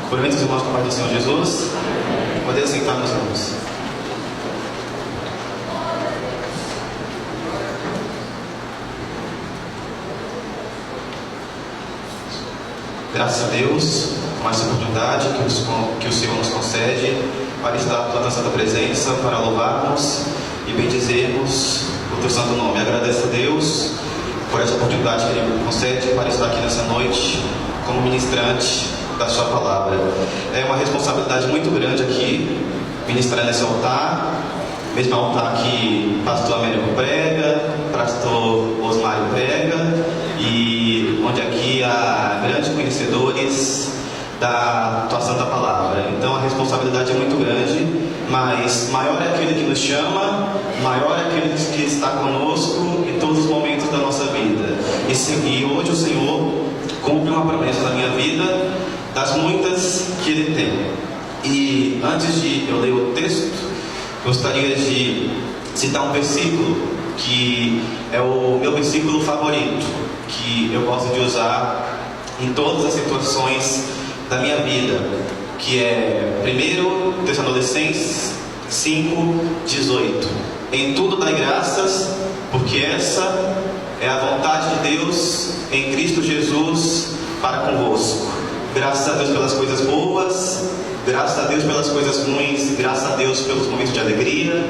Cumprimentos os irmãos com a paz do Senhor Jesus. Podemos sentar, meus irmãos. Graças a Deus por essa oportunidade que o Senhor nos concede para estar toda a Santa Presença, para louvarmos e bendizermos o teu santo nome. Agradeço a Deus por essa oportunidade que Ele me concede para estar aqui nessa noite como ministrante da sua palavra. É uma responsabilidade muito grande aqui ministrar nesse altar, mesmo altar que pastor Américo prega, pastor Osmário prega, e onde aqui há grandes conhecedores da tua santa palavra. Então a responsabilidade é muito grande, mas maior é aquele que nos chama, maior é aquele que está conosco em todos os momentos da nossa vida. E hoje o Senhor cumpre uma promessa na minha vida, das muitas que Ele tem. E antes de eu ler o texto, gostaria de citar um versículo que é o meu versículo favorito, que eu gosto de usar em todas as situações da minha vida, que é 1 Tessalonicenses 5:18. Em tudo dai graças, porque essa é a vontade de Deus em Cristo Jesus para convosco. Graças a Deus pelas coisas boas, graças a Deus pelas coisas ruins, graças a Deus pelos momentos de alegria,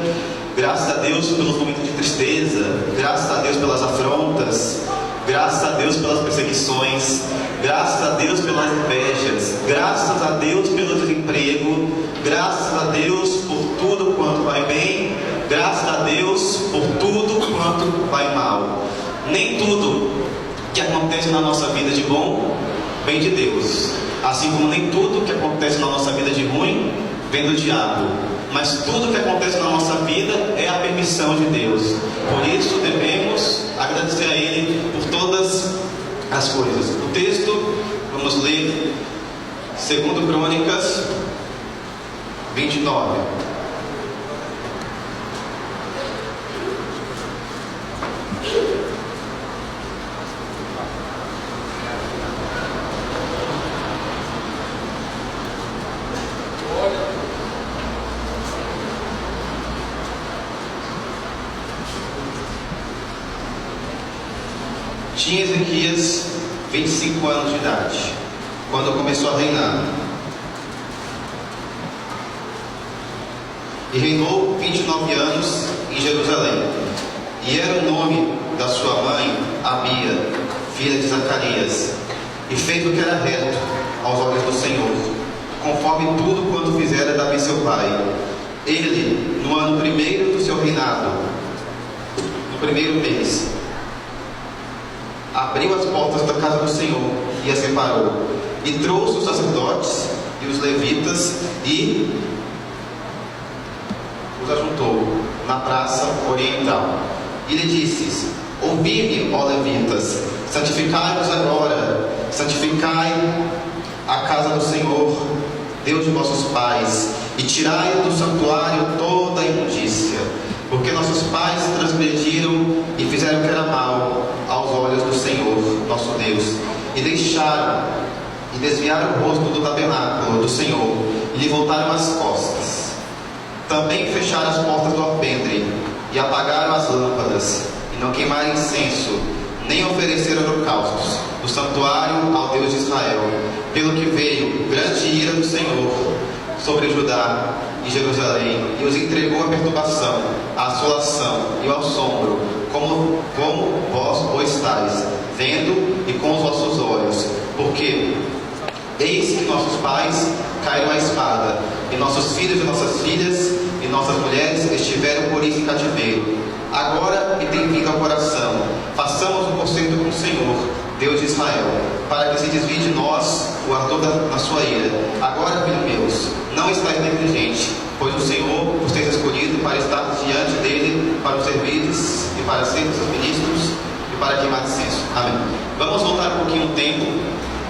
graças a Deus pelos momentos de tristeza, graças a Deus pelas afrontas, graças a Deus pelas perseguições, graças a Deus pelas invejas, graças a Deus pelo desemprego, graças a Deus por tudo quanto vai bem, graças a Deus por tudo quanto vai mal. Nem tudo que acontece na nossa vida de bom vem de Deus, assim como nem tudo que acontece na nossa vida de ruim vem do diabo, mas tudo que acontece na nossa vida é a permissão de Deus. Por isso devemos agradecer a Ele por todas as coisas. O texto, vamos ler 2 Crônicas 29. Tinha Ezequias 25 anos de idade quando começou a reinar, e reinou 29 anos em Jerusalém. E era o nome da sua mãe Abia, filha de Zacarias, e fez o que era reto aos olhos do Senhor, conforme tudo quanto fizera Davi seu pai. Ele, no ano primeiro do seu reinado, no primeiro mês, abriu as portas da casa do Senhor e a separou, e trouxe os sacerdotes e os levitas e os ajuntou na praça oriental. E lhe disse: ouvi-me, ó levitas, santificai-vos agora, santificai a casa do Senhor, Deus de vossos pais, e tirai do santuário toda a imundícia, porque nossos pais transgrediram e fizeram o que era mal aos olhos do Senhor, nosso Deus, e deixaram e desviaram o rosto do tabernáculo do Senhor, e lhe voltaram as costas. Também fecharam as portas do alpendre, e apagaram as lâmpadas, e não queimaram incenso, nem ofereceram holocaustos no santuário ao Deus de Israel, pelo que veio grande ira do Senhor sobre Judá e Jerusalém, e os entregou à perturbação, à assolação e ao assombro, como vós o estáis vendo e com os vossos olhos. Porque eis que nossos pais caíram à espada, e nossos filhos e nossas filhas e nossas mulheres estiveram por isso em cativeiro. Agora me tem vindo ao coração, façamos um concerto com o Senhor, Deus de Israel, para que se desvie de nós o ardor da sua ira. Agora, filhos meus, não estáis negligente, pois o Senhor os tem escolhido para estar diante dele, para os servires e para serem seus ministros e para queimar incenso. Amém. Vamos voltar um pouquinho no tempo.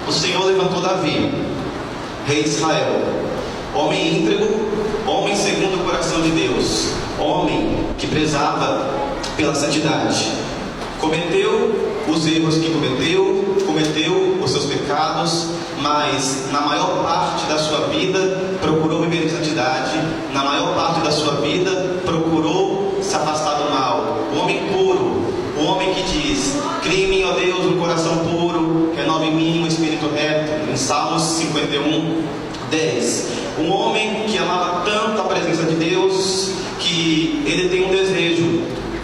O Senhor levantou Davi, rei de Israel, homem íntegro, homem segundo o coração de Deus, homem que prezava pela santidade. Cometeu os erros que cometeu os seus pecados, mas na maior parte da sua vida procurou viver em santidade, na maior parte da sua vida procurou se afastar do mal. O homem puro, o homem que diz: cria em mim, ó Deus, um coração puro, renova em mim um espírito reto, em Salmos 51, 10. Um homem que amava tanto a presença de Deus, que ele tem um desejo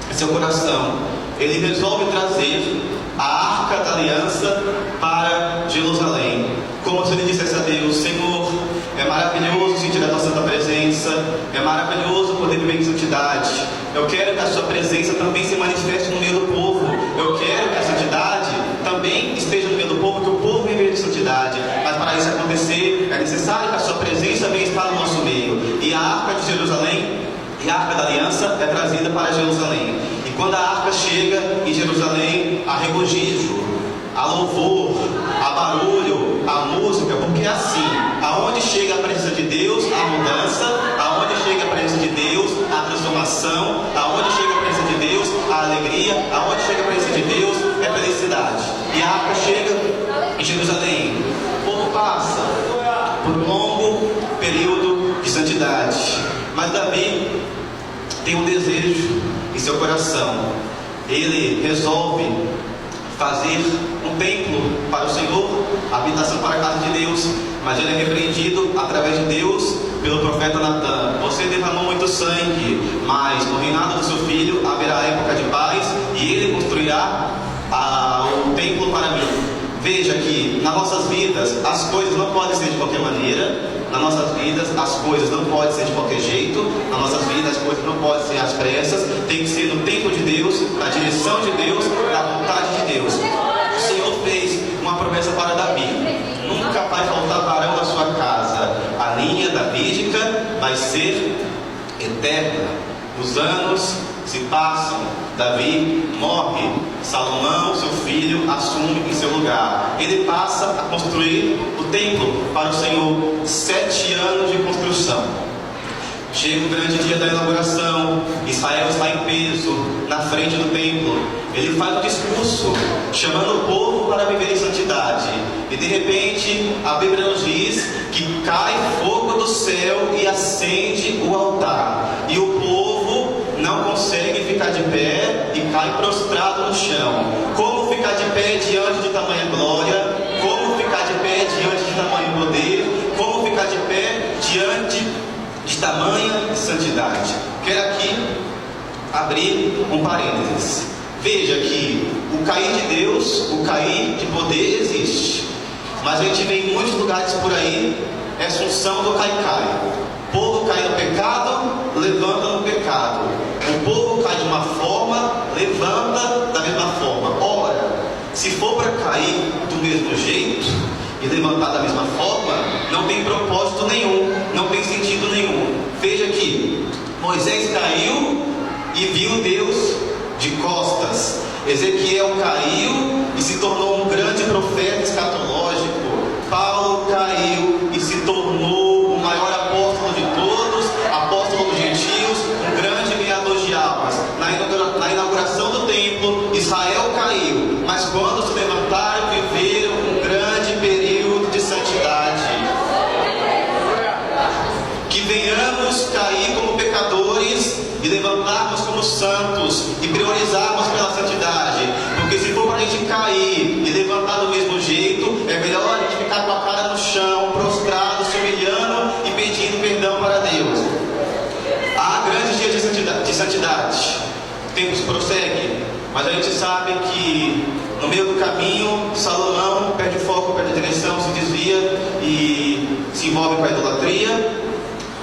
em seu coração. Ele resolve trazer a Arca da Aliança para Jerusalém, como se ele dissesse a Deus: Senhor, é maravilhoso sentir a tua santa presença, é maravilhoso poder viver em santidade. Eu quero que a sua presença também se manifeste no meio do povo. Eu quero que a santidade também esteja no meio do povo, que o povo viva de santidade. Mas para isso acontecer, é necessário que a sua presença venha estar no nosso meio. E a Arca de Jerusalém, e a Arca da Aliança é trazida para Jerusalém. E quando a arca chega em Jerusalém, há regozijo, há louvor, há barulho, há música, porque é assim: aonde chega a presença de Deus, há mudança; aonde chega a presença de Deus, há transformação; aonde chega a presença de Deus, há alegria; aonde chega a presença de Deus, é felicidade. E a arca chega em Jerusalém, o povo passa por um longo período de santidade, mas Davi tem um desejo em seu coração. Ele resolve fazer um templo para o Senhor, habitação para a casa de Deus, mas ele é repreendido através de Deus pelo profeta Natan: você derramou muito sangue, mas no reinado do seu filho haverá época de paz, e ele construirá um templo para mim. Veja que nas nossas vidas as coisas não podem ser de qualquer maneira. Nas nossas vidas as coisas não podem ser de qualquer jeito. Nas nossas vidas as coisas não podem ser às pressas. Tem que ser no tempo de Deus, na direção de Deus, na vontade de Deus. O Senhor fez uma promessa para Davi: nunca vai faltar varão da sua casa. A linha davídica vai ser eterna. Os anos se passam, Davi morre, Salomão, seu filho, assume em seu lugar. Ele passa a construir o templo para o Senhor. 7 anos de construção. Chega o grande dia da inauguração. Israel está em peso na frente do templo. Ele faz um discurso chamando o povo para viver em santidade. E de repente a Bíblia nos diz que cai fogo do céu e acende o altar. E o povo não consegue ficar de pé e cai prostrado no chão. Como ficar de pé diante de tamanha glória? Como ficar de pé diante de tamanho poder? Como ficar de pé diante de tamanha santidade? Quero aqui abrir um parênteses. Veja que o cair de Deus, o cair de poder existe, mas a gente vê em muitos lugares por aí essa unção do cai-cai. O povo cai no pecado, levanta no pecado. O povo cai de uma forma, levanta da mesma forma. Ora, se for para cair do mesmo jeito e levantar da mesma forma, não tem propósito nenhum, não tem sentido nenhum. Veja que Moisés caiu e viu Deus de costas. Ezequiel caiu e se tornou um grande profeta escatológico. Paulo caiu e se tornou o maior apóstolo de todos, apóstolo dos gentios, um grande ganhador de almas. Na inauguração do templo, Israel caiu, mas quando se levantaram, viveram um grande período de santidade. Que venhamos cair como pecadores e levantarmos como santos e priorizarmos pela santidade, porque se for para a gente cair e levantar do mesmo jeito, é melhor a gente ficar com a cara no chão, prostrado, se humilhando e pedindo perdão para Deus. Há grandes dias de santidade, o tempo se prossegue, mas a gente sabe que no meio do caminho Salomão perde o foco, perde a direção, se desvia e se envolve com a idolatria,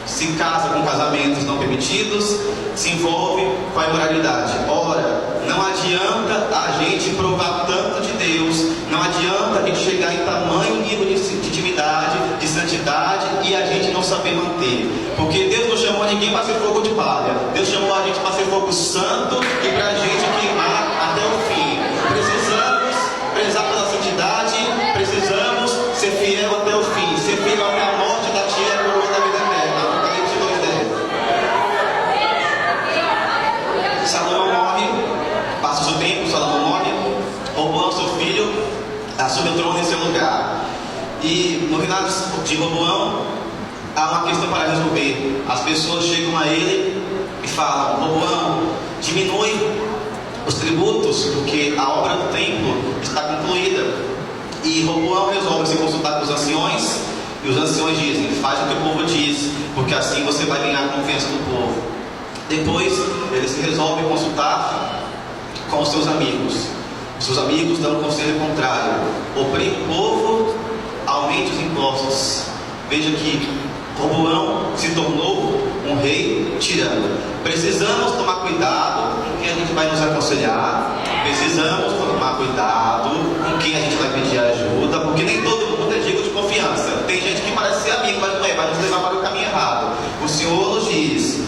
se casa com casamentos não permitidos, se envolve com a imoralidade. Ora, não adianta a gente provar tanto de Deus, não adianta a gente chegar em tamanho nível de intimidade, de santidade, e a gente não saber manter. Porque Deus não chamou ninguém para ser fogo de palha. Deus chamou a gente para ser fogo santo e para a gente queimar até o fim. Precisamos prezar pela santidade, precisamos ser fiel até o fim, ser fiel até a morte da tia e a coroa da vida eterna. Salomão morre, passa o seu tempo, Salomão morre, o E no reinado de Roboão, há uma questão para resolver. As pessoas chegam a ele e falam: Roboão, diminui os tributos, porque a obra do templo está concluída. E Roboão resolve se consultar com os anciões, e os anciões dizem: faz o que o povo diz, porque assim você vai ganhar a confiança do povo. Depois ele se resolve consultar com os seus amigos. Os seus amigos dão um conselho contrário: oprime o povo, aumente os impostos. Veja que Roboão se tornou um rei tirano. Precisamos tomar cuidado com quem a gente vai nos aconselhar. Precisamos tomar cuidado com quem a gente vai pedir ajuda, porque nem todo mundo é digno de confiança. Tem gente que parece ser amigo, mas não é, vai nos levar para o caminho errado. O Senhor nos diz: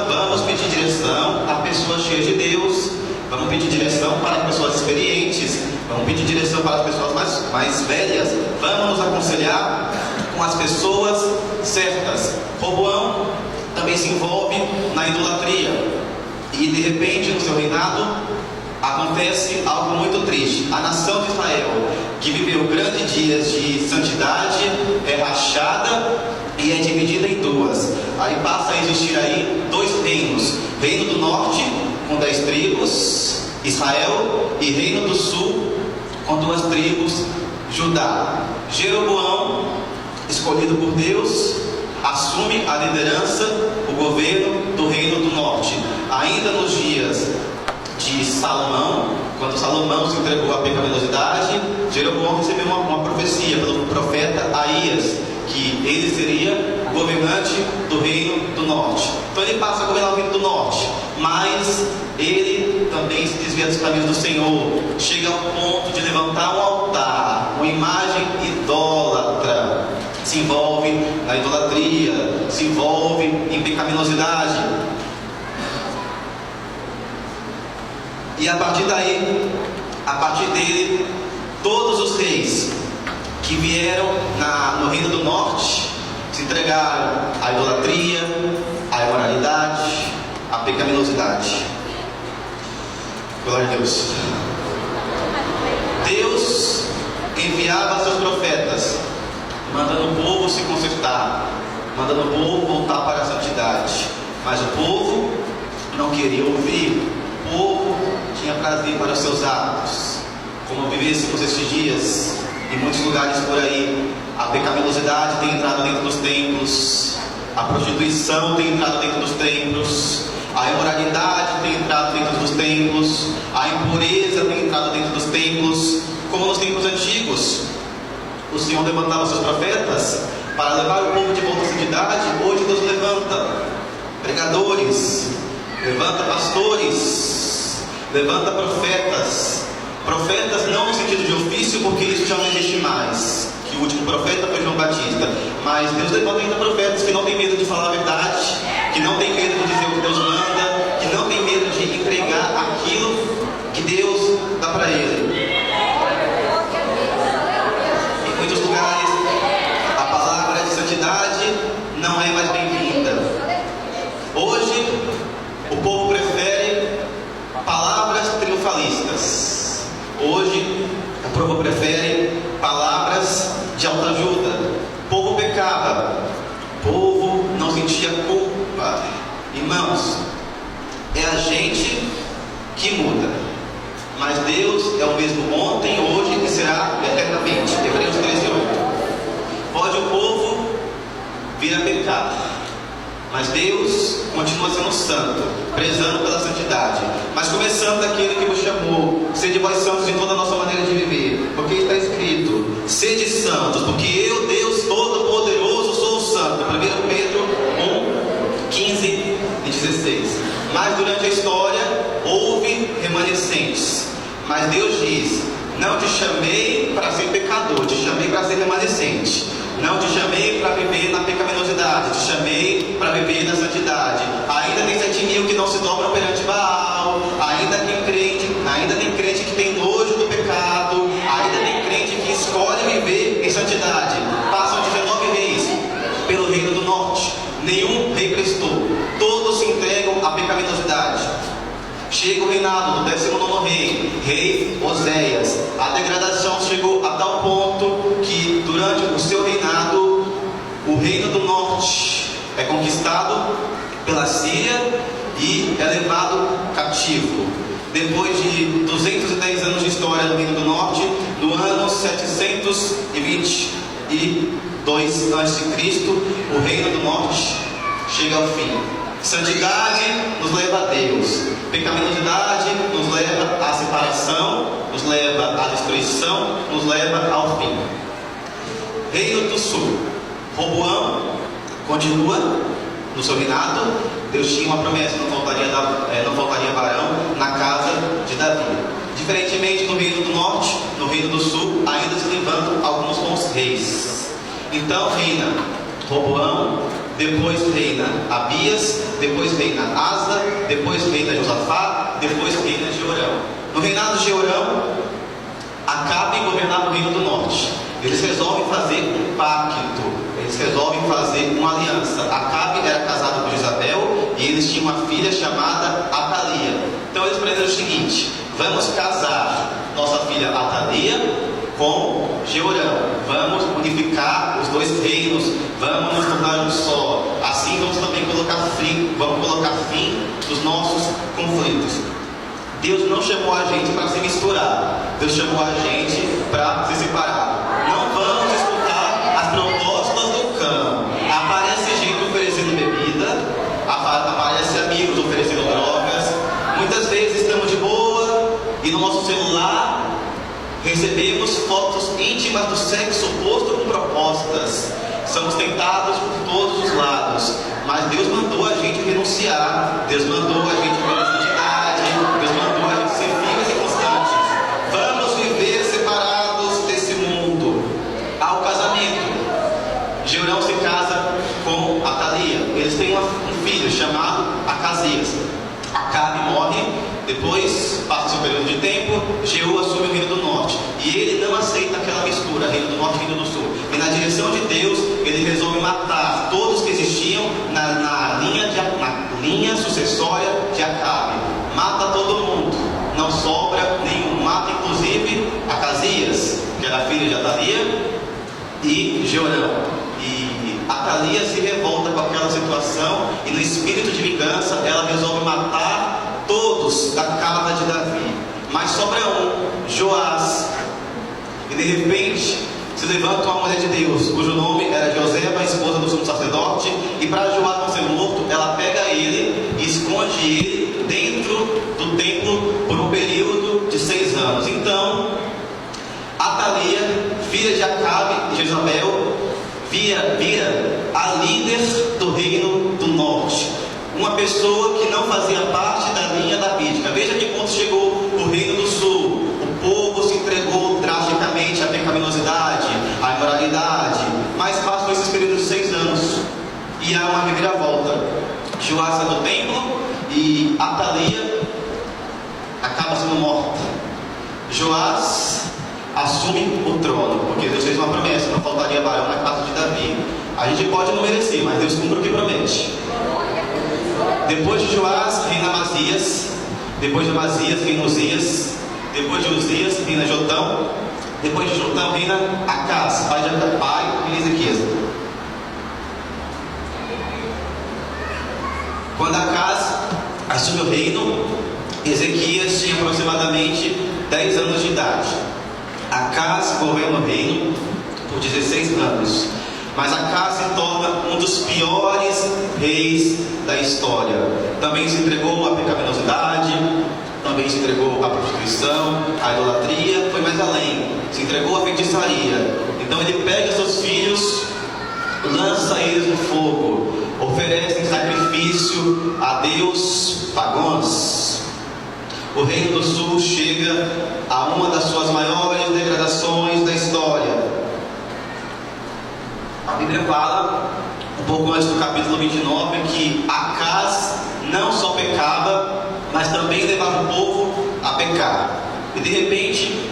vamos pedir direção a pessoas cheias de Deus, vamos pedir direção para pessoas experientes, vamos pedir direção para as pessoas mais velhas, vamos nos aconselhar com as pessoas certas. Roboão também se envolve na idolatria, e de repente no seu reinado acontece algo muito triste. A nação de Israel, que viveu grandes dias de santidade, é rachada e é dividida em duas. Aí passa a existir aí dois reinos: reino do norte com 10 tribos, Israel, e reino do sul com 2 tribos, Judá. Jeroboão, escolhido por Deus, assume a liderança, o governo do reino do norte. Ainda nos dias de Salomão, quando Salomão se entregou à pecaminosidade, Jeroboão recebeu uma profecia pelo profeta Aías, que ele seria governante do reino do norte. Então ele passa a governar o reino do norte, mas ele também se desvia dos caminhos do Senhor, chega ao ponto de levantar um altar, uma imagem idólatra, se envolve na idolatria, se envolve em pecaminosidade. E a partir daí, a partir dele, todos os reis que vieram no reino do norte se entregaram à idolatria, à imoralidade, à pecaminosidade. Glória a Deus. Deus enviava seus profetas, mandando o povo se consertar, mandando o povo voltar para a santidade. Mas o povo não queria ouvir. O povo tinha prazer para os seus atos, como vivêssemos estes dias em muitos lugares por aí. A pecaminosidade tem entrado dentro dos templos, a prostituição tem entrado dentro dos templos, a imoralidade tem entrado dentro dos templos, a impureza tem entrado dentro dos templos, como nos tempos antigos. O Senhor levantava seus profetas para levar o povo de volta à santidade. Hoje Deus levanta pregadores, levanta pastores, levanta profetas. Profetas não no sentido de ofício, porque isso já não existe mais, que o último profeta foi João Batista. Mas Deus levanta ainda profetas que não tem medo de falar a verdade, que não tem medo de dizer o que Deus manda, que não tem medo de entregar aquilo que Deus dá para ele. Em muitos lugares a palavra de santidade não é mais bem-vinda. Hoje o povo prefere palavras triunfalistas. Hoje o povo prefere palavras de autoajuda. O povo pecava, o povo não sentia culpa. Irmãos, é a gente que muda, mas Deus é o mesmo ontem, hoje e será eternamente. Hebreus 13:8. Pode o povo vir a pecar, mas Deus continua sendo santo, prezando pela santidade. Mas começando daquele que vos chamou, sede vós santos em toda a nossa maneira de viver, porque está escrito: sede santos, porque eu, Deus Todo-Poderoso, sou o santo. 1 Pedro 1:15 e 16. Mas durante a história houve remanescentes. Mas Deus diz: não te chamei para ser pecador, te chamei para ser remanescente. Não te chamei para viver na pecaminosidade, te chamei para viver na santidade. Ainda tem 7.000 que não se dobram perante Baal, ainda tem crente que tem nojo do pecado, ainda tem crente que escolhe viver em santidade. Passam 19 reis pelo reino do norte, nenhum rei prestou, todos se entregam à pecaminosidade. Chega o reinado do 19º rei, rei Oséias. A degradação chegou a tal ponto que durante durante o seu reinado, o reino do norte é conquistado pela Síria e é levado cativo. Depois de 210 anos de história do reino do norte, no ano 722 a.C., o reino do norte chega ao fim. Santidade nos leva a Deus, pecaminosidade nos leva à separação, nos leva à destruição, nos leva ao fim. Reino do sul, Roboão continua no seu reinado. Deus tinha uma promessa, não faltaria varão na casa de Davi. Diferentemente do reino do norte, no reino do sul ainda se levantam alguns bons reis. Então reina Roboão, depois reina Abias, depois reina Asa, depois reina Josafá, depois reina Jeorão. No reinado de Jeorão, Acabe governava o reino do norte. Eles resolvem fazer um pacto, eles resolvem fazer uma aliança. Acabe era casado com Jezabel e eles tinham uma filha chamada Atalia. Então eles aprenderam o seguinte: vamos casar nossa filha Atalia com Jeorão, vamos unificar os dois reinos, vamos nos tornar um só. Assim vamos também colocar fim nos nossos conflitos. Deus não chamou a gente para se misturar, Deus chamou a gente para se separar. Não vamos escutar as propostas do cão. Aparece gente oferecendo bebida, aparece amigos oferecendo drogas. Muitas vezes estamos de boa e no nosso celular recebemos fotos íntimas do sexo oposto com propostas. Somos tentados por todos os lados, mas Deus mandou a gente renunciar, Deus mandou a gente viver a santidade, Deus mandou a gente ser firmes e constantes. Vamos viver separados desse mundo. Ao casamento, Jeorão se casa com Atalia. Eles têm um filho chamado Acasias. Acabe morre, depois passa um período de tempo, Jeú assume o reino do norte. E ele não aceita aquela mistura, reino do norte e reino do sul. E na direção de Deus, ele resolve matar todos que existiam na linha sucessória de Acabe. Mata todo mundo, não sobra nenhum. Mata inclusive Acasias, que era filha de Atalia, e Jeorão. E Atalia se revolta com aquela situação e no espírito de vingança ela resolve matar todos da casa de Davi. Mas sobra um, Joás. E de repente se levanta uma mulher de Deus, cujo nome era Joseba, a esposa do sumo sacerdote. E para Joás não ser morto, ela pega ele e esconde ele dentro do templo por um período de 6 anos. Então Atalia, filha de Acabe e Jezabel, vira a líder do reino do norte. Uma pessoa que não fazia parte da linha davídica. Veja que ponto chegou o reino do sul. O povo se entregou drasticamente à pecaminosidade, à imoralidade. Mas passam esses períodos de 6 anos e há uma reviravolta. Joás sai do templo e Atalia acaba sendo morta. Joás assume o trono, porque Deus fez uma promessa: não faltaria varão na casa de Davi. A gente pode não merecer, mas Deus cumpre o que promete. Depois de Joás reina Amazias, depois de Amazias reina Uzias, depois de Uzias reina Jotão, depois de Jotão reina Acaz, pai de Ezequias. Quando Acaz assume o reino, Ezequias tinha aproximadamente 10 anos de idade. Acaz governa o reino por 16 anos, mas Acaz se torna um dos piores reis da história. Também se entregou à pecaminosidade, também se entregou à prostituição, à idolatria, foi mais além, se entregou à feitiçaria. Então ele pega seus filhos, lança eles no fogo, oferece em sacrifício a Deus pagãos. O reino do sul chega a uma das suas maiores degradações da história. A Bíblia fala, um pouco antes do capítulo 29, que Acaz não só pecava, mas também levava o povo a pecar. E de repente,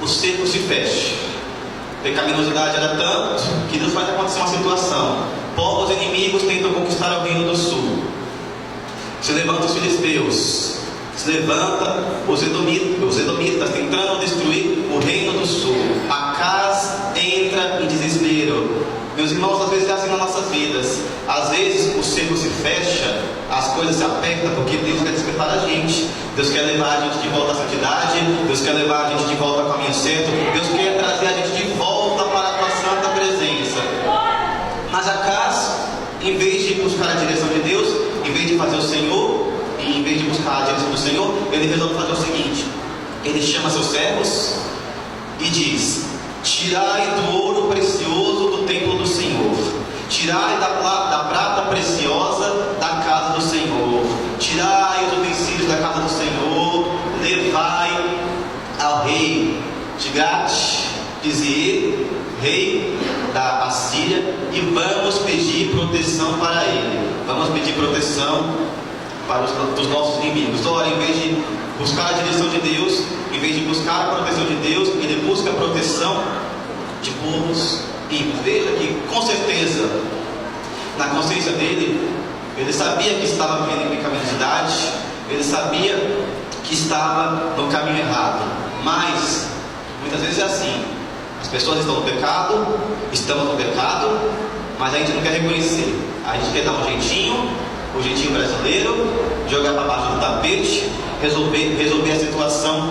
o cerco se fecha. A pecaminosidade era tanto que Deus faz acontecer uma situação. Povos inimigos tentam conquistar o reino do sul. Se levantam os filisteus, se levanta os edomitas tentando destruir o reino do sul. Acaz entra entra em desespero. Meus irmãos, às vezes é assim nas nossas vidas. Às vezes o cerco se fecha, as coisas se apertam, porque Deus quer despertar a gente. Deus quer levar a gente de volta à santidade. Deus quer levar a gente de volta ao caminho certo. Deus quer trazer a gente de volta para a tua santa presença. Mas acaso, em vez de buscar a direção de Deus, em vez de fazer o Senhor, e em vez de buscar a direção do Senhor, ele resolve fazer o seguinte: ele chama seus servos e diz: tirai do ouro precioso do templo do Senhor, tirai da prata preciosa da casa do Senhor, tirai os utensílios da casa do Senhor, levai ao rei Tiglat-Pileser, rei da Assíria, e vamos pedir proteção para ele. Vamos pedir proteção para os nossos inimigos. Ora, em vez de buscar a direção de Deus, em vez de buscar a proteção de Deus, ele busca a proteção de povos ímpios. Veja que, com certeza, na consciência dele, ele sabia que estava vivendo em pecaminosidade, ele sabia que estava no caminho errado. Mas, muitas vezes é assim: as pessoas estão no pecado, estamos no pecado, mas a gente não quer reconhecer. A gente quer dar um jeitinho, o jeitinho brasileiro, jogar para baixo do tapete, resolver a situação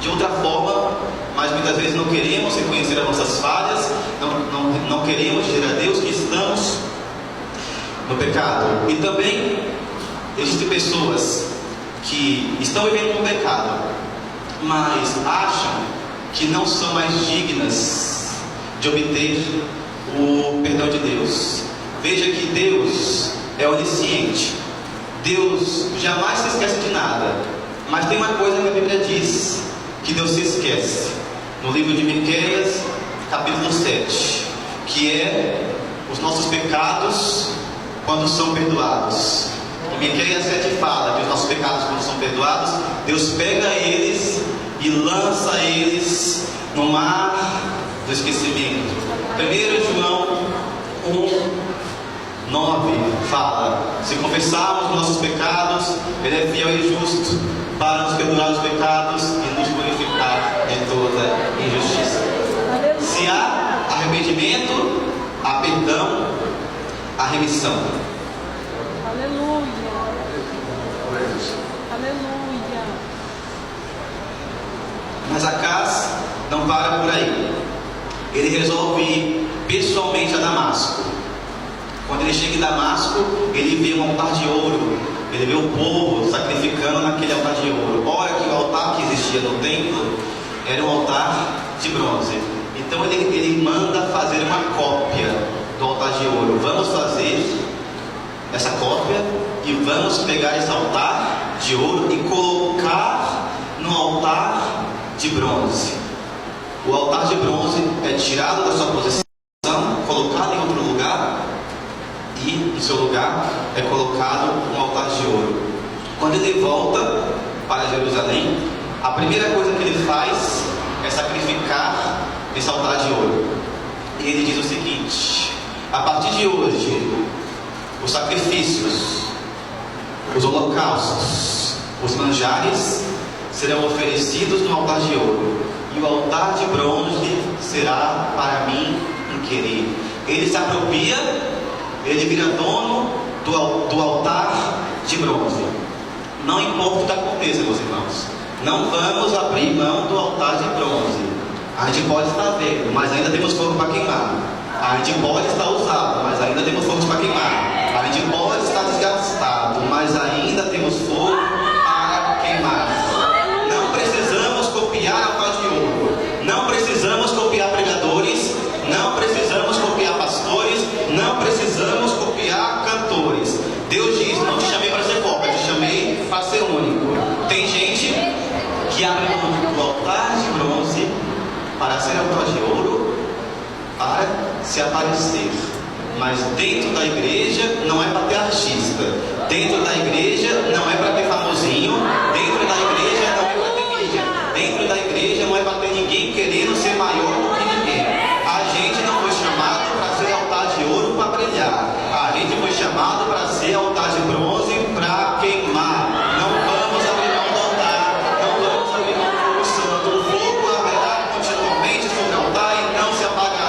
de outra forma, mas muitas vezes não queremos reconhecer as nossas falhas, não queremos dizer a Deus que estamos no pecado. E também existem pessoas que estão vivendo no pecado, mas acham que não são mais dignas de obter o perdão de Deus. Veja que Deus é onisciente. Deus jamais se esquece de nada. Mas tem uma coisa que a Bíblia diz, que Deus se esquece. No livro de Miqueias, capítulo 7, que é os nossos pecados quando são perdoados. Em Miqueias 7 fala que os nossos pecados quando são perdoados, Deus pega eles e lança eles no mar do esquecimento. 1 João 1:9 fala: se confessarmos os nossos pecados, ele é fiel e justo para nos perdoar os pecados e nos purificar de toda injustiça. Se há arrependimento, há perdão, há remissão. Aleluia. Aleluia. Mas Acaz não para por aí. Ele resolve ir pessoalmente a Damasco. Quando ele chega em Damasco, ele vê um altar de ouro. Ele vê o povo sacrificando naquele altar de ouro. Ora que o altar que existia no templo era um altar de bronze. Então ele manda fazer uma cópia do altar de ouro. Vamos fazer essa cópia e vamos pegar esse altar de ouro e colocar no altar de bronze. O altar de bronze é tirado da sua posição, colocado em outro lugar, e no seu lugar é colocado um altar de ouro. Quando ele volta para Jerusalém, a primeira coisa que ele faz é sacrificar esse altar de ouro. E ele diz o seguinte: a partir de hoje, os sacrifícios, os holocaustos, os manjares serão oferecidos no altar de ouro, e o altar de bronze será para mim inquirido. Ele se apropria, ele vira dono do altar de bronze. Não importa o que aconteça, meus irmãos, não vamos abrir mão do altar de bronze. A gente pode estar vendo, mas ainda temos fogo para queimar. A gente pode estar usado, mas ainda temos fogo para queimar. A gente pode estar desgastado, mas ainda temos fogo para queimar. Não precisamos copiar altar de ouro. Não precisamos copiar pregadores. Não precisamos copiar pastores. Não precisamos copiar cantores. Deus diz: não te chamei para ser cópia, te chamei para ser único. Tem gente que abre mão do altar de bronze para ser altar de ouro, para se aparecer. Mas dentro da igreja não é para ter artista. Dentro da igreja não é para ter famosinho. Dentro da igreja não é para ter mídia. Dentro da igreja não é para ter ninguém querendo ser maior do que ninguém. A gente não foi chamado para ser altar de ouro para brilhar. A gente foi chamado para ser altar de bronze para queimar. Não vamos abrir mão do altar. Não vamos abrir mão do fogo santo. O fogo haverá continuamente sobre o altar e não se apagará.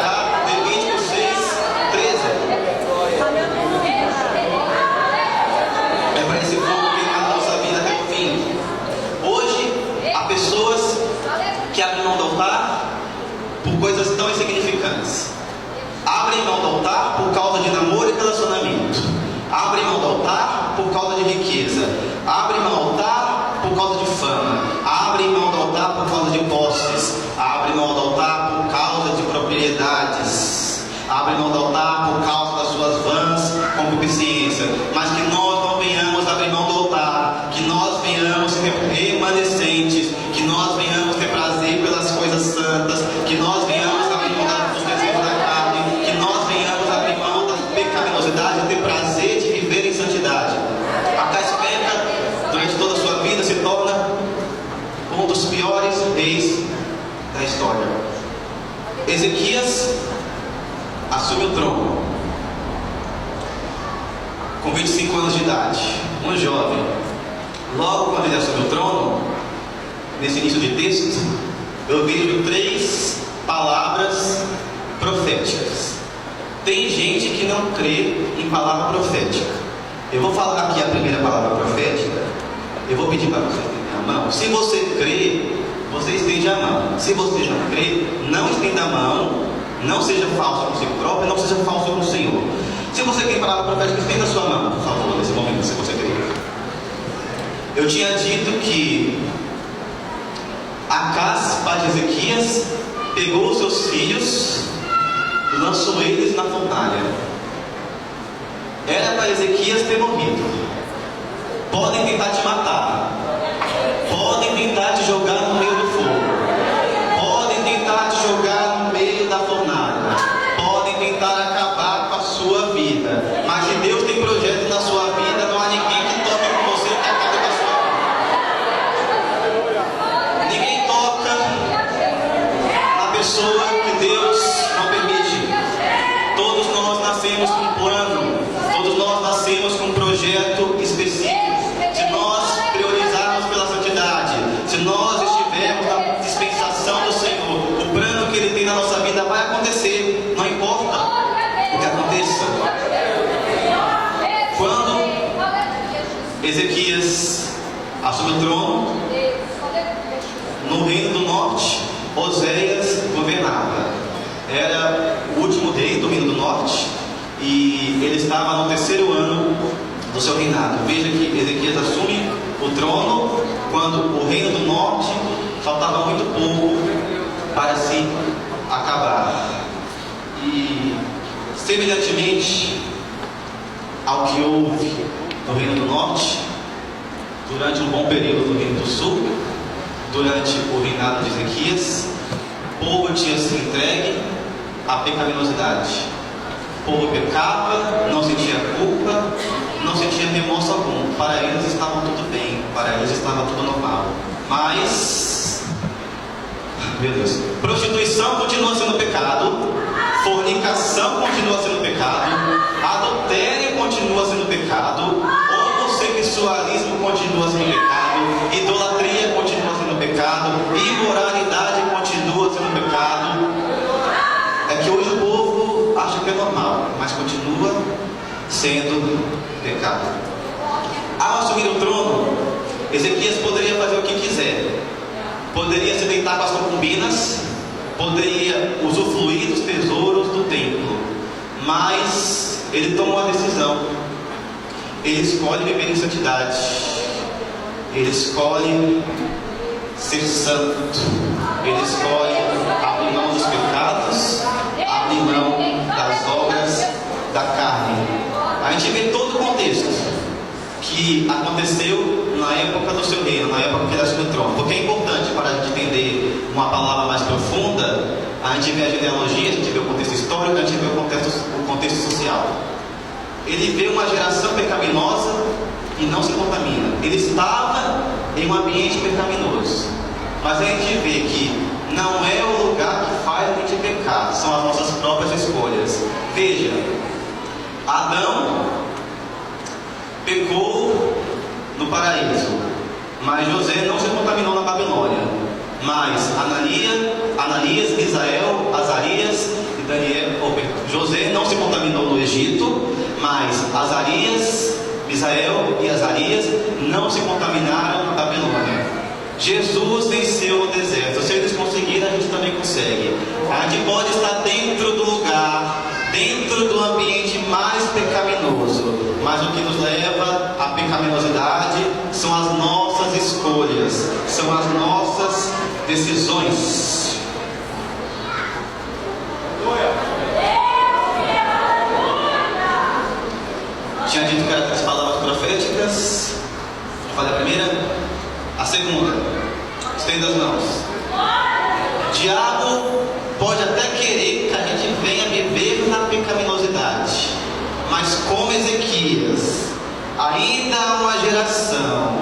abrem mão do altar por causa das suas vãs concupiscências, mas que nós não venhamos abrir mão do altar, que nós venhamos ser remanescentes, que nós venhamos ter prazer pelas coisas santas, que nós venhamos abrir mão dos desejos da carne, que nós venhamos abrir mão da pecaminosidade e ter prazer de viver em santidade. A Caispeca, durante toda a sua vida, se torna um dos piores reis da história. Ezequias assume o trono com 25 anos de idade, um jovem. Logo quando ele assume o trono, nesse início de texto, eu vejo 3 palavras proféticas. Tem gente que não crê em palavra profética. Eu vou falar aqui a primeira palavra profética. Eu vou pedir para você estender a mão. Se você crê, você estende a mão. Se você não crê, não estenda a mão. Não seja falso consigo próprio, não seja falso com o Senhor. Se você tem palavra profética, estenda a sua mão, por favor, nesse momento, se você crê. Eu tinha dito que Acás, pai de Ezequias, pegou os seus filhos, lançou eles na fornalha. Era para Ezequias ter morrido. Podem tentar te matar, podem tentar te jogar no meio do fogo, podem tentar te jogar no meio da fornalha, podem tentar acabar com a sua vida, mas se Deus tem projeto na sua vida, não há ninguém que toque com você que acabe com a sua vida. Ninguém toca na pessoa que Deus não permite. Todos nós nascemos com um plano, todos nós nascemos com um projeto específico. Se nós priorizarmos pela santidade, se nós estivermos na dispensação do Senhor, o plano que Ele tem na nossa vida vai acontecer, não importa o que aconteça. Quando Ezequias assume o trono, no reino do norte, Oséias governava. Era o último rei do reino do norte e ele estava no 3º ano do seu reinado. Veja que Ezequias assume o trono quando o reino do norte faltava muito pouco para se acabar. E semelhantemente ao que houve no reino do norte, durante um bom período no reino do sul, durante o reinado de Ezequias, o povo tinha se entregue à pecaminosidade. O povo pecava, não sentia culpa, não sentia remorso algum. Para eles estava tudo bem, para eles estava tudo normal. Mas, meu Deus, prostituição continua sendo pecado, fornicação continua sendo pecado, adultério continua sendo pecado, homossexualismo continua sendo pecado, idolatria continua sendo pecado, imoralidade continua sendo pecado. É que hoje o povo acha que é normal, mas continua sendo pecado. Ao assumir o trono, Ezequias poderia fazer o que quiser. Poderia se deitar com as concubinas, poderia usufruir dos tesouros do templo, mas ele tomou a decisão. Ele escolhe viver em santidade, ele escolhe ser santo, ele escolhe abrir mão dos pecados, abrir mão das obras da carne. A gente vê todo o contexto que aconteceu na época do seu reino, na época que ele assumiu o trono. Porque é importante para a gente entender uma palavra mais profunda, a gente vê a genealogia, a gente vê o contexto histórico, a gente vê o contexto social. Ele vê uma geração pecaminosa e não se contamina. Ele estava em um ambiente pecaminoso, mas a gente vê que não é o lugar que faz a gente pecar, são as nossas próprias escolhas. Veja, Adão pecou no paraíso, mas José não se contaminou na Babilônia. Mas Ananias, Misael, Azarias e Daniel, José não se contaminou no Egito, mas Azarias, Misael e Azarias não se contaminaram na Babilônia. Jesus venceu no deserto. Se eles conseguiram, a gente também consegue. A gente pode estar dentro do lugar, dentro do ambiente mais pecaminoso, mas o que nos leva à pecaminosidade são as nossas escolhas, são as nossas decisões. Mas como Ezequias, ainda há uma geração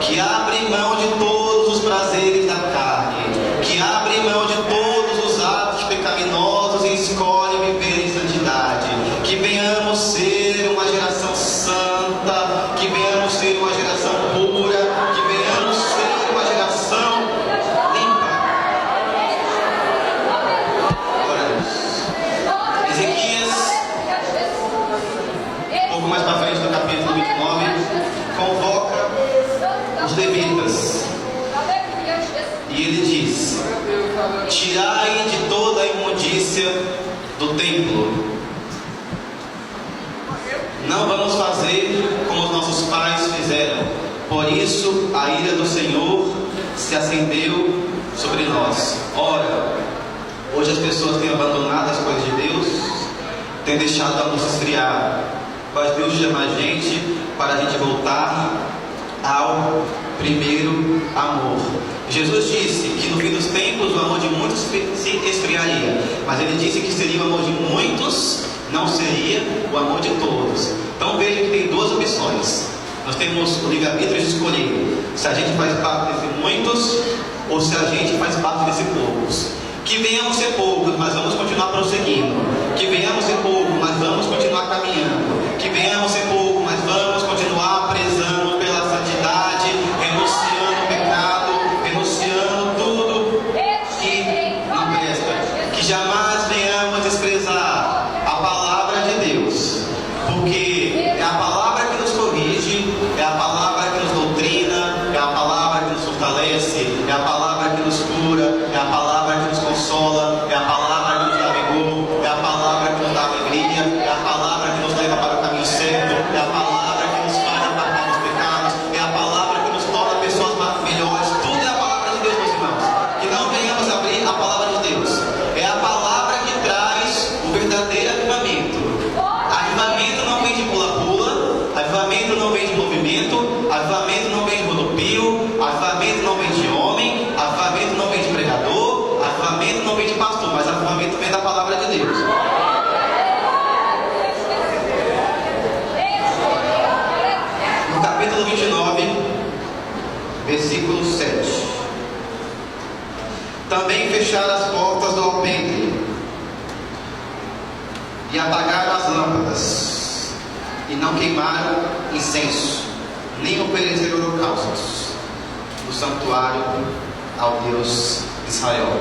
que abre mão de todos os prazeres da carne, que abre mão de todos os atos pecaminosos e escolhe viver em santidade. Que venhamos ser uma geração santa, que venhamos ser uma geração pura, que venhamos ser uma geração limpa. Glória a Deus. Ezequias, um pouco mais para frente no capítulo 29, convoca os levitas. E ele diz: tirai de toda a imundícia do templo. Não vamos fazer como os nossos pais fizeram. Por isso a ira do Senhor se acendeu sobre nós. Ora, hoje as pessoas têm abandonado as coisas de Deus, têm deixado a luz esfriar. Mas Deus chama a gente para a gente voltar ao primeiro amor. Jesus disse que no fim dos tempos o amor de muitos se esfriaria, mas ele disse que seria o amor de muitos, não seria o amor de todos. Então veja que tem duas opções. Nós temos o livre-arbítrio de escolher se a gente faz parte desse muitos ou se a gente faz parte desse poucos. Que venhamos ser poucos, mas vamos continuar prosseguindo. Que venhamos ser poucos, mas vamos continuar caminhando. Que venhamos ser poucos, mas vamos continuar prezando pela santidade, renunciando ao pecado, renunciando tudo que não presta. Que jamais venhamos desprezar a palavra de Deus, porque é a palavra que nos corrige, é a palavra que nos doutrina, é a palavra que nos fortalece, é a palavra que nos cura, é a palavra que nos consola, é a palavra que nos dá vigor, é a palavra que nos dá alegria, é a palavra que nos leva para o caminho certo, é a palavra que nos faz apartar dos pecados, é a palavra que nos torna pessoas melhores. Tudo é a palavra de Deus, meus irmãos. Que não venhamos abrir a palavra de Deus. É a palavra que traz o verdadeiro avivamento. Avivamento não vem de pula-pula, avivamento não vem de movimento, avivamento não vem de rodopio, avivamento não vem de homem, avivamento não vem de pregador, avivamento não vem de pastor, mas avivamento vem da palavra de Deus. No capítulo 29, versículo 7. Também fecharam as portas do alpendre e apagaram as lâmpadas, e não queimaram incenso, nem ofereceram holocaustos no santuário ao Deus de Israel.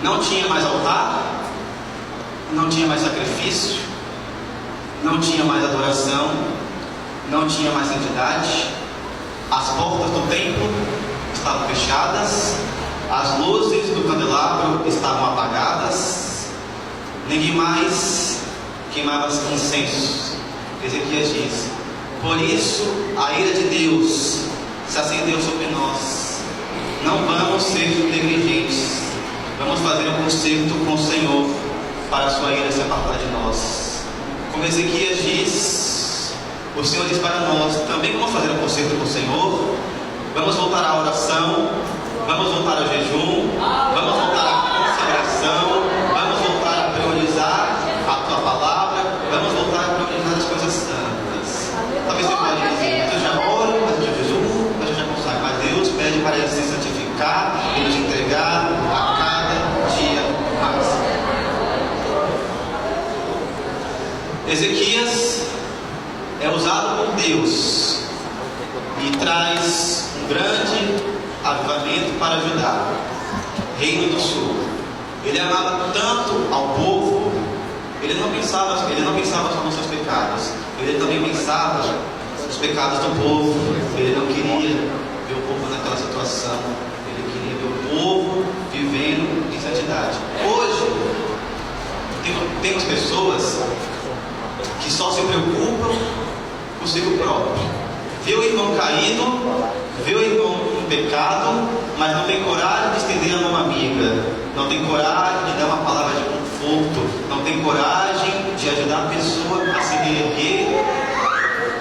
Não tinha mais altar, não tinha mais sacrifício, não tinha mais adoração, não tinha mais santidade. As portas do templo estavam fechadas, as luzes do candelabro estavam apagadas, ninguém mais queimava incensos. Ezequias diz: por isso a ira de Deus se acendeu sobre nós. Não vamos ser negligentes, vamos fazer um concerto com o Senhor para a sua ira se apartar de nós. Como Ezequias diz, o Senhor diz para nós: também vamos fazer um concerto com o Senhor. Vamos voltar à oração, vamos voltar ao jejum, vamos voltar à consagração, vamos voltar a priorizar a tua palavra, vamos voltar a priorizar as coisas santas. Talvez você pode dizer: mas eu já oro, mas eu já jejum, mas eu já consagro. Mas Deus pede para ele se santificar e nos entregar a cada dia mais. Ezequias é usado por Deus e traz um grande avivamento para Judá, Reino do Sul. Ele amava tanto ao povo, ele não pensava só nos seus pecados, ele também pensava nos pecados do povo. Ele não queria ver o povo naquela situação, ele queria ver o povo vivendo em santidade. Hoje temos pessoas que só se preocupam consigo próprio. Vê o irmão caído, vê o irmão em pecado, mas não tem coragem de estender a mão amiga, não tem coragem de dar uma palavra de conforto, não tem coragem de ajudar a pessoa a se reerguer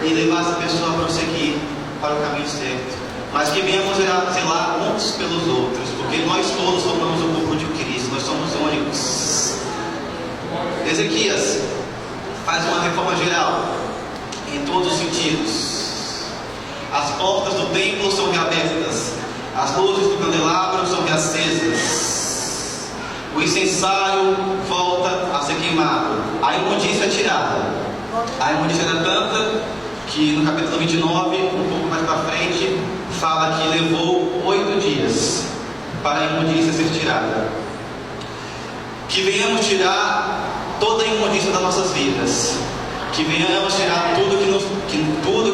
e levar essa pessoa a prosseguir para o caminho certo. Mas que venhamos zelar uns pelos outros, porque nós todos formamos o corpo de Cristo, nós somos únicos. Ezequias faz uma reforma geral em todos os sentidos. As portas do templo são reabertas, as luzes do candelabro são reacesas, o incensário volta a ser queimado, a imundícia é tirada. A imundícia era tanta que no capítulo 29, um pouco mais para frente, fala que levou 8 dias para a imundícia ser tirada. Que venhamos tirar toda a imundícia das nossas vidas, que venhamos tirar tudo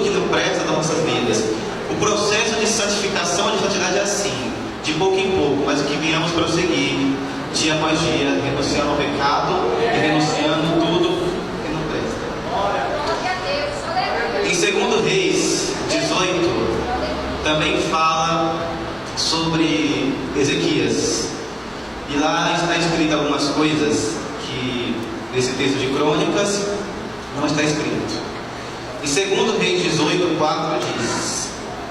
que não presta das nossas vidas. O processo de santificação, de santidade é assim, de pouco em pouco, mas que venhamos prosseguir dia após dia, renunciando ao pecado e renunciando tudo que não presta. Em 2 Reis 18 também fala sobre Ezequias, e lá está escrito algumas coisas que nesse texto de Crônicas não está escrito. Em 2 Reis 18, 4 diz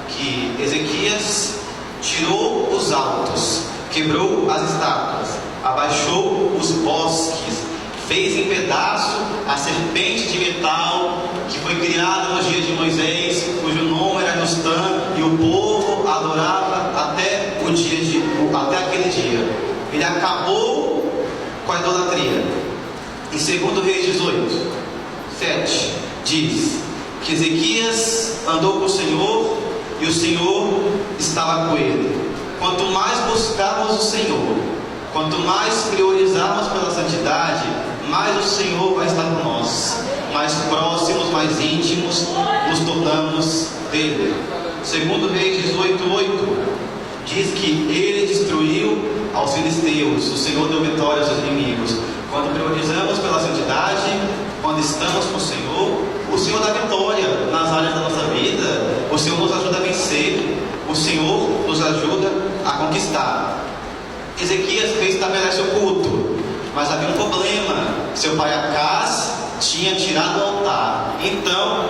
que Ezequias tirou os altos, quebrou as estátuas, abaixou os bosques, fez em pedaço a serpente de metal que foi criada nos dias de Moisés, cujo nome era Nustã, e o povo adorava até aquele dia. Ele acabou com a idolatria. Em 2 Reis 18, 7 diz que Ezequias andou com o Senhor e o Senhor estava com ele. Quanto mais buscarmos o Senhor, quanto mais priorizarmos pela santidade, mais o Senhor vai estar com nós, mais próximos, mais íntimos nos tornamos dele. 2 Reis 18:8 diz que ele destruiu aos filisteus, o Senhor deu vitória aos seus inimigos. Quando priorizamos pela santidade, quando estamos com o Senhor dá vitória nas áreas da nossa vida, o Senhor nos ajuda a vencer, o Senhor nos ajuda a conquistar. Ezequias estabelece o culto, mas havia um problema. Seu pai Acaz tinha tirado o altar. Então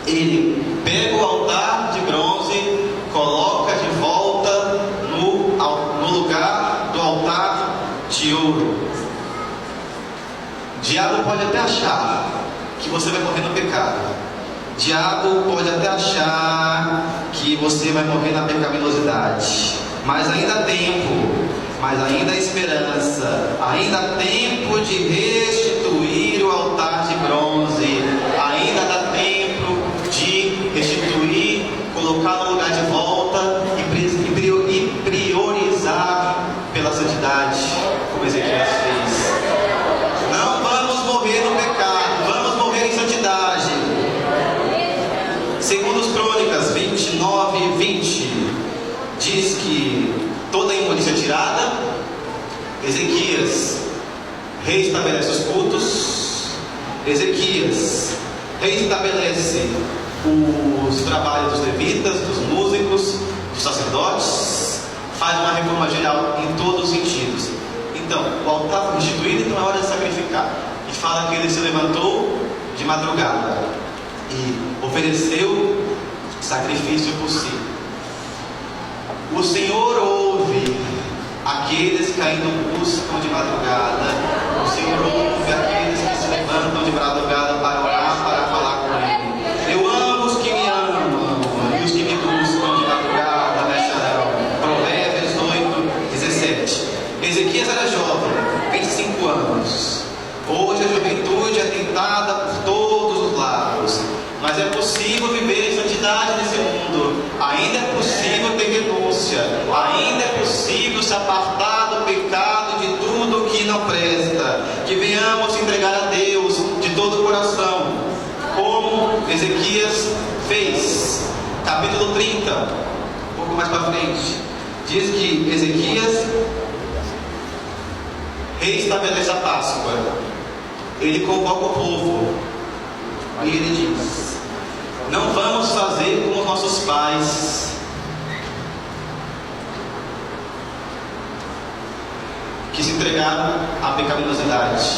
ele pega o altar de bronze, coloca de volta no lugar do altar de ouro. O diabo pode até achar que você vai morrer no pecado. O diabo pode até achar que você vai morrer na pecaminosidade. Mas ainda há tempo, mas ainda há esperança, ainda há tempo de restituir o altar de bronze, ainda dá tempo de restituir, colocar no lugar de volta e priorizar pela santidade, como Ezequias fez. Não vamos morrer no pecado, vamos morrer em santidade. Segundo os Crônicas 29:20 diz que toda a imundícia é tirada. Ezequias reestabelece os cultos. Ezequias reestabelece os trabalhos dos levitas, dos músicos, dos sacerdotes. Faz uma reforma geral em todos os sentidos. Então, o altar foi restituído e não é hora de sacrificar. E fala que ele se levantou de madrugada e ofereceu sacrifício por si. O Senhor ouve aqueles que ainda buscam de madrugada. O Senhor ouve aqueles que se levantam de madrugada para orar, para falar com Ele. Eu amo os que me amam e os que me buscam de madrugada, acharão. Provérbios 8:17. Ezequias era jovem, 25 anos. Hoje a juventude é tentada por todos os lados. Mas é possível viver em santidade nesse mundo. Ainda é possível ter renúncia. Ainda é possível se apartar do pecado, de tudo que não presta. Que venhamos entregar a Deus de todo o coração, como Ezequias fez. Capítulo 30, um pouco mais para frente, diz que Ezequias reestabelece a Páscoa. Ele convoca o povo e ele diz: não vamos fazer como os nossos pais, que se entregaram à pecaminosidade.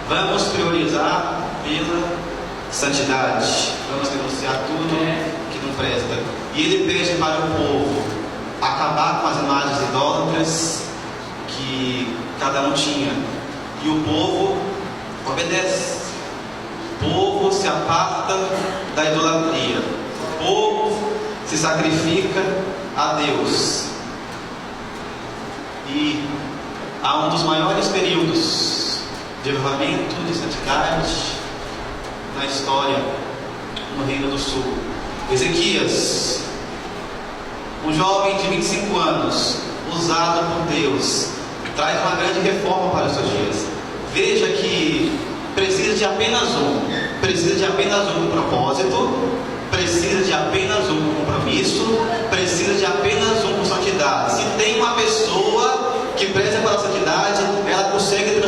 Vamos priorizar pela santidade. Vamos denunciar tudo que não presta. E ele pede para o povo acabar com as imagens idólatras que cada um tinha. E o povo obedece. se aparta da idolatria. O povo se sacrifica a Deus. E há um dos maiores períodos de avivamento, de santidade na história no Reino do Sul. Ezequias, um jovem de 25 anos, usado por Deus, traz uma grande reforma para os seus dias. Veja que precisa de apenas um propósito, precisa de apenas um compromisso, precisa de apenas um por santidade. Se tem uma pessoa que preza pela santidade, ela consegue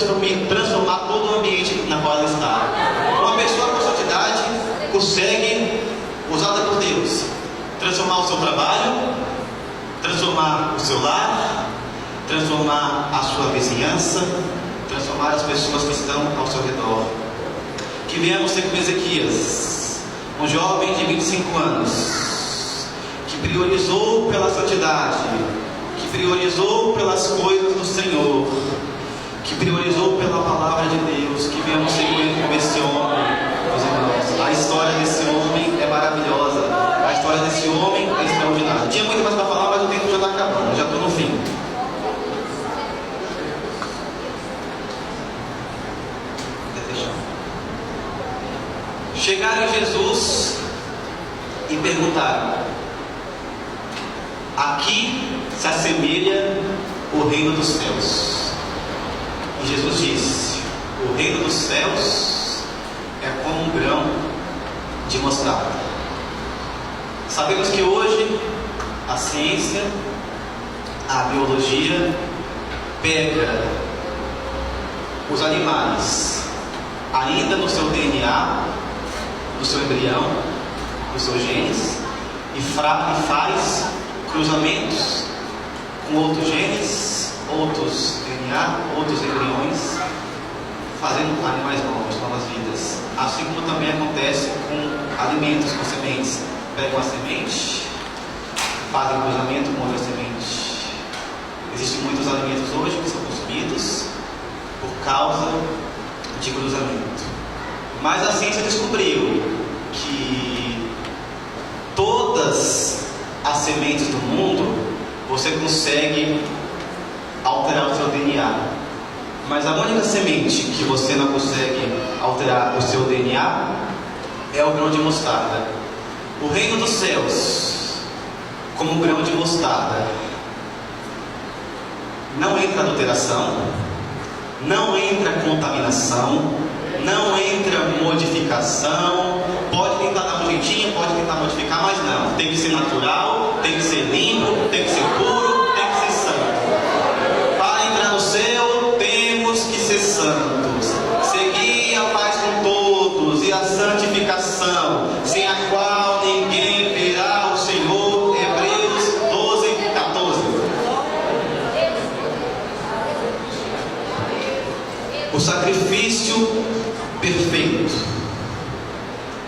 transformar todo o ambiente na qual ela está. Uma pessoa com santidade consegue, usada por Deus, transformar o seu trabalho, transformar o seu lar, transformar a sua vizinhança, transformar as pessoas que estão ao seu redor. Que viemos ser como Ezequias, um jovem de 25 anos, que priorizou pela santidade, que priorizou pelas coisas do Senhor, que priorizou pela palavra de Deus. Que viemos ser como esse homem, meus irmãos. A história desse homem é maravilhosa, a história desse homem é extraordinária. Tinha muito mais para falar, mas o tempo já está acabando, já estou no fim. Chegaram em Jesus e perguntaram: aqui se assemelha o reino dos céus? E Jesus disse: o reino dos céus é como um grão de mostarda. Sabemos que hoje a ciência, a biologia, pega os animais ainda no seu DNA, do seu embrião, dos seus genes, e faz cruzamentos com outros genes, outros DNA, outros embriões, fazendo animais novos, novas vidas. Assim como também acontece com alimentos, com sementes. Pegam a semente, fazem cruzamento com outra semente. Existem muitos alimentos hoje que são consumidos por causa de cruzamento. Mas a ciência descobriu que todas as sementes do mundo você consegue alterar o seu DNA. Mas a única semente que você não consegue alterar o seu DNA é o grão de mostarda. O reino dos céus, como um grão de mostarda, não entra adulteração, não entra contaminação, não entra modificação. Pode tentar dar um jeitinho, pode tentar modificar, mas não. Tem que ser natural, tem que ser limpo, tem que ser puro, tem que ser santo. Para entrar no céu, temos que ser santos. Seguir a paz com todos e a santificação, sem a qual ninguém verá o Senhor. Hebreus 12:14. O sacrifício perfeito,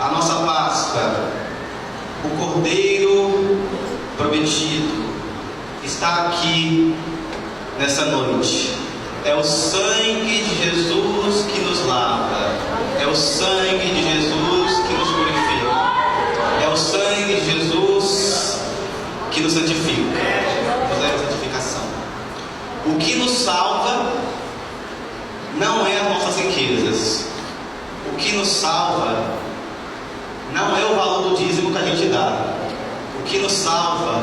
a nossa Páscoa, o Cordeiro prometido, está aqui nessa noite. É o sangue de Jesus que nos lava, é o sangue de Jesus que nos purifica, é o sangue de Jesus que nos santifica, nos leva à santificação. O que nos salva não é as nossas riquezas. O que nos salva não é o valor do dízimo que a gente dá. O que nos salva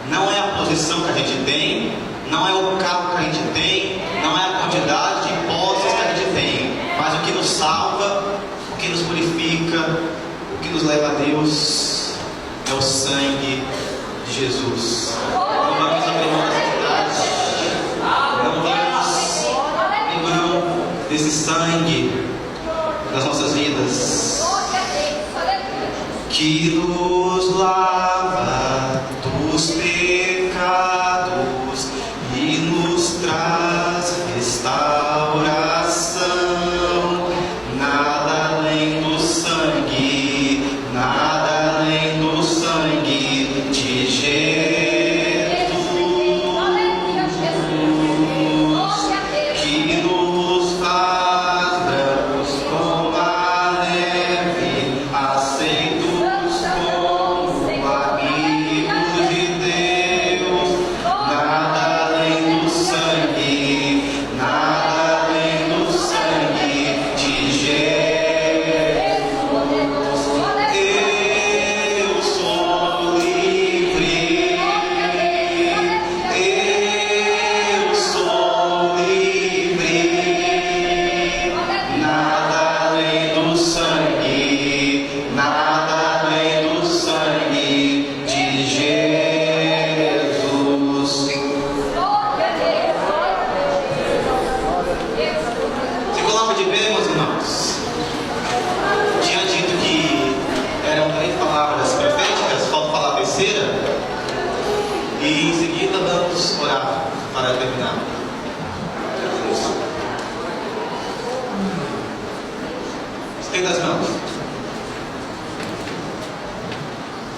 não é a posição que a gente tem, não é o carro que a gente tem, não é a quantidade de posses que a gente tem. Mas o que nos salva, o que nos purifica, o que nos leva a Deus é o sangue de Jesus. Não vamos abrir mão da santidade, não vamos abrir mão desse sangue das nossas vidas, que nos lava dos pecados e nos traz restauração. Nada além do sangue, nada além do sangue de Jesus, que nos faz brancos como a neve, de ver, meus irmãos? Tinha dito que eram 3 palavras proféticas, falta falar a terceira. E em seguida vamos orar para terminar. Estenda as mãos.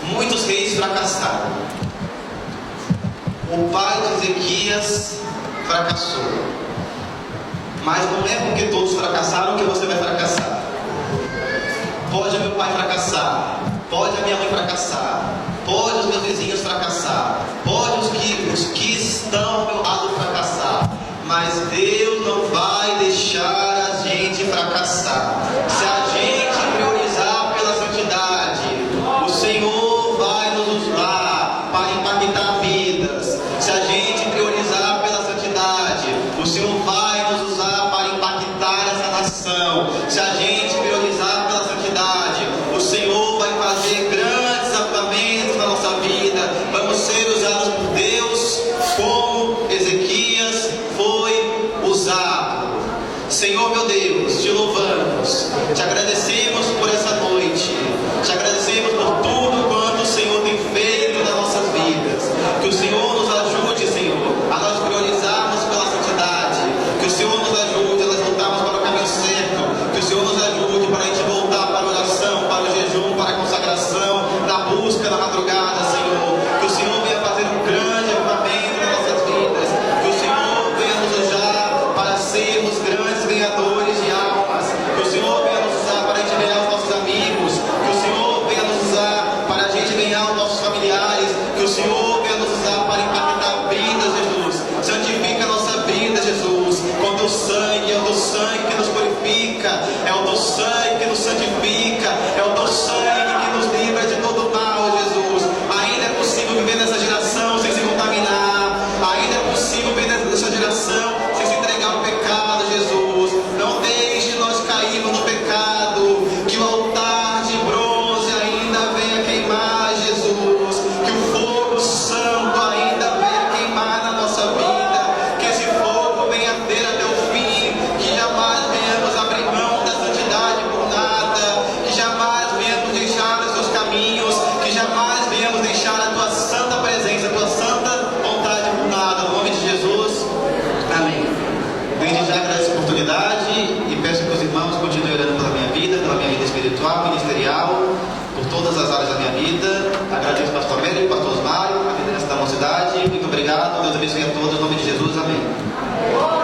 Muitos reis fracassaram. O pai de Ezequias fracassou. Mas não é porque todos fracassaram que você vai fracassar. Pode meu pai fracassar, pode a minha mãe fracassar, pode os meus vizinhos fracassar, pode os que estão ao meu lado fracassar, mas Deus não vai deixar a gente fracassar. Se a gente priorizar pela santidade, o Senhor vai nos usar para impactar vidas. Se a gente priorizar pela santidade, o Senhor vai nos usar para impactar essa nação. Se a gente priorizar pela santidade, o Senhor vai fazer grandes avivamentos na nossa vida. Vamos ser usados por Deus como Ezequias foi usado. Senhor meu Deus, te louvamos, te agradecemos por essa noite, te agradecemos por tudo quanto o Senhor tem feito nas nossas vidas. Que o Senhor nos ajude, Senhor, a nós priorizarmos pela santidade. Que o Senhor nos ajude a nós voltarmos para o caminho certo. Que o Senhor nos ajude para a gente voltar para a oração, para o jejum, para a consagração, na busca da madrugada, Senhor. Que o Senhor venha fazer um grande avivamento nas nossas vidas. Que o Senhor venha nos usar para sermos grandes ganhadores de almas. Que o Senhor venha nos usar para a gente ganhar os nossos amigos. Que o Senhor venha nos usar para a gente ganhar os nossos familiares. Que o Senhor venha nos usar para impactar vidas, Jesus. Santifica a nossa vida, Jesus, com o teu sangue. É o teu sangue que nos purifica, é o teu sangue que nos santifica, é o teu sangue que nos livra de todo mal, Jesus. Ainda é possível viver nessa geração sem se contaminar. Ainda é possível viver nessa geração sem se entregar ao pecado, Jesus. Não deixe nós cairmos no pecado. Que o altar de bronze ainda venha queimar, Jesus. Que o fogo santo ainda venha queimar na nossa vida. Que esse fogo venha ter até o fim. Que jamais venhamos abrir mão da santidade por nada. Que jamais venhamos deixar os teus caminhos. Que jamais venhamos deixar a tua santa presença, a tua santa vontade por nada. No nome de Jesus. Amém. Desde já agradeço a oportunidade e peço que os irmãos continuem orando pela minha vida espiritual, ministerial, por todas as áreas da minha vida. Agradeço ao pastor Américo, ao pastor Osmário, a liderança da mocidade. Muito obrigado. Deus abençoe a todos. Em nome de Jesus. Amém.